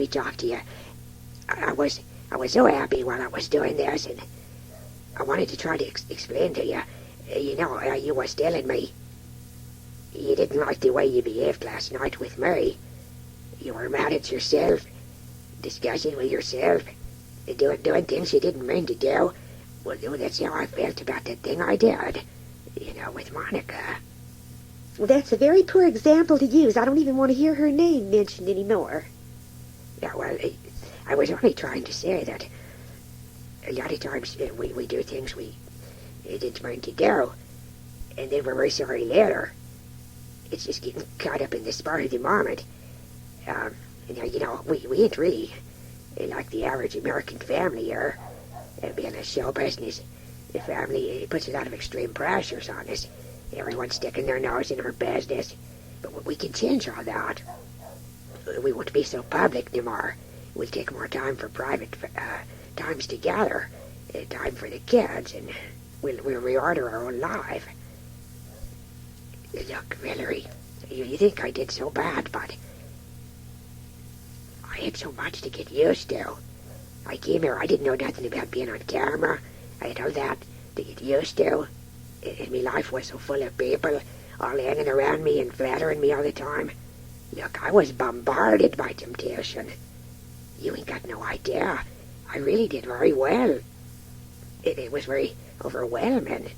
me talk to you. I was so happy while I was doing this, and I wanted to try to explain to you. You know, you was telling me you didn't like the way you behaved last night with me. You were mad at yourself, discussing with yourself, doing things you didn't mean to do. Well, that's how I felt about that thing I did, you know, with Monica. Well, that's a very poor example to use. I don't even want to hear her name mentioned anymore. Yeah, well, I was only trying to say that a lot of times we do things we didn't mean to do, and then we're very sorry later. It's just getting caught up in the spur of the moment. You know, we ain't really like the average American family here. Being a show business, the family, it puts a lot of extreme pressures on us. Everyone's sticking their nose in our business. But we can change all that. We won't be so public anymore. We'll take more time for private times together, time for the kids, and we'll reorder our own life. Look, Valerie, you think I did so bad, but I had so much to get used to. I came here, I didn't know nothing about being on camera. I had all that to get used to. And my life was so full of people all hanging around me and flattering me all the time. Look, I was bombarded by temptation. You ain't got no idea. I really did very well. It was very overwhelming.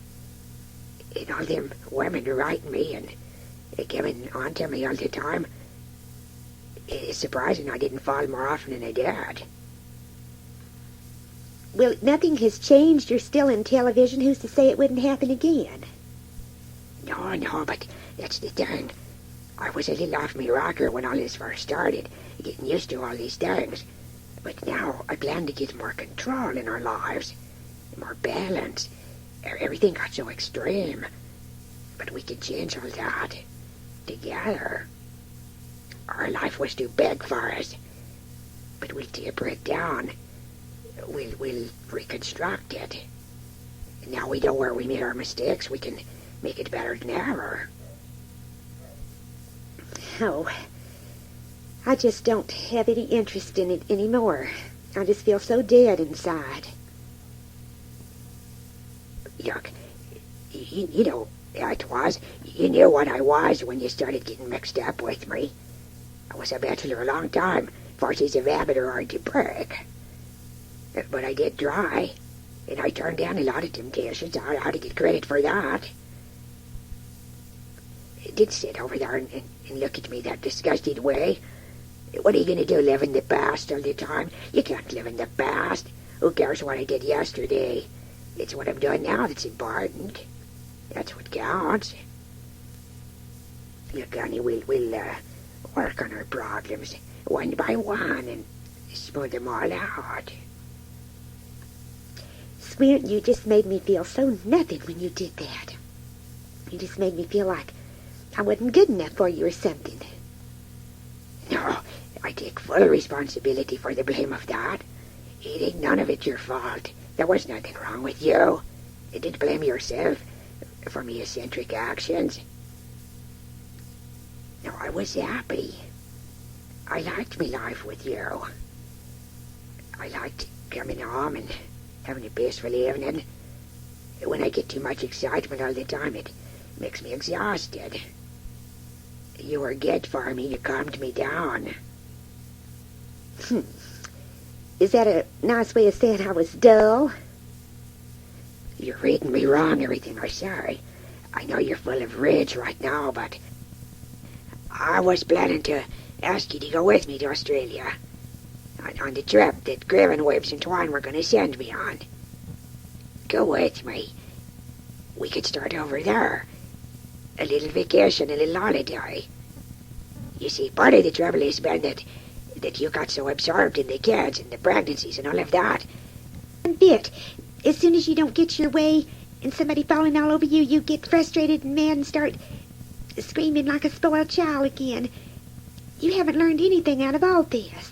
And all them women writing me and giving on to me all the time. It's surprising I didn't fall more often than I did. Well, nothing has changed. You're still in television. Who's to say it wouldn't happen again? No, but that's the thing. I was a little off my rocker when all this first started, getting used to all these things. But now I plan to get more control in our lives, more balance. Everything got so extreme. But we can change all that together. Our life was too big for us. But we'll taper it down. We'll reconstruct it. Now we know where we made our mistakes. We can make it better than ever. Oh, I just don't have any interest in it anymore. I just feel so dead inside. Look, you know how it was. You knew what I was when you started getting mixed up with me. I was a bachelor a long time. Forces of habit are hard to break. But I did try, and I turned down a lot of temptations. I ought to get credit for that. I did sit over there and look at me that disgusted way. What are you going to do, live in the past all the time? You can't live in the past. Who cares what I did yesterday? It's what I'm doing now that's important. That's what counts. Look, honey, we'll work on our problems one by one and smooth them all out. Squint, you just made me feel so nothing when you did that. You just made me feel like I wasn't good enough for you or something. No, I take full responsibility for the blame of that. It ain't none of it your fault. There was nothing wrong with you. You didn't blame yourself for my eccentric actions. No, I was happy. I liked my life with you. I liked coming home and having a peaceful evening. When I get too much excitement all the time, it makes me exhausted. You were good for me. You calmed me down. Is that a nice way of saying I was dull? You're reading me wrong, everything I say. I know you're full of rage right now, but I was planning to ask you to go with me to Australia. On the trip that Graven Waves and Twine were going to send me on. Go with me. We could start over there. A little vacation, a little holiday. You see, part of the trouble has been that you got so absorbed in the kids and the pregnancies and all of that. A bit. As soon as you don't get your way and somebody falling all over you, you get frustrated and mad and start screaming like a spoiled child again. You haven't learned anything out of all this.